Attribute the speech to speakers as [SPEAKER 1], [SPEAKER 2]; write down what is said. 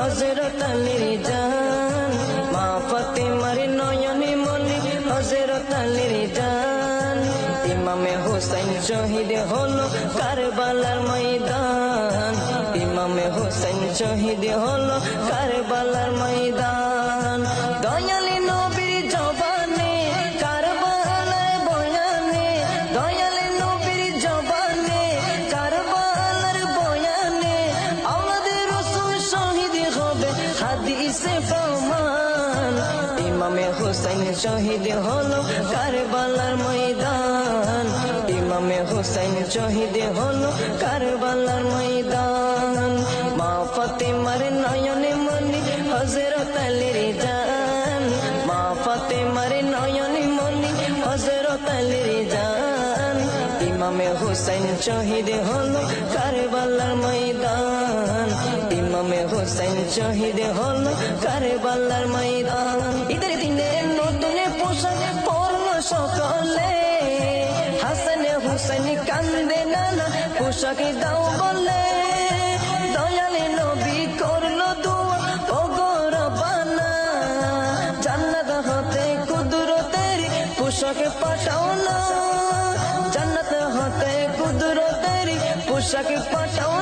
[SPEAKER 1] হযরত আলীর জান, মা ফাতেমার নয়নে মনি হযরত আলীর জান। ইমামে হুসাইন শহীদ হলো কারবালার ময়দান, ইমামে হুসাইন শহীদ হলো কারবালার ময়দান। দয়ালি নবীর জবানে কারবালার বয়ানে, দয়ালি নবীর জবানে কারবালার বয়ানে, আমাদের রাসূল শহীদ হবে হাদিসে প্রমাণ। ইমামে হুসাইন শহীদ হলো কারবালার ময়দান, ইমামে হুসাইন শহীদ হলো কারবালার ময়দান। মা ফাতেমার নয়নে মনি হযরত আলীর জান, মা ফাতেমার নয়নে মনি হযরত আলীর জান। ইমামে হুসাইন শহীদ হলো কারবালার ময়দান, ইমামে হুসাইন শহীদ হলো কারবালার ময়দান। ঈদের দিনে নতুন পোশাক পরলো সকলে, হাসান হুসাইন কান্দে নানা পোশাক দাও বলে। দয়ালে নবী করলো দোয়া ও গো রব্বানা, জান্নাত হতে কুদরতের পোশাক পাঠাও না, জান্নাত হতে কুদরতের পোশাক পাঠাও।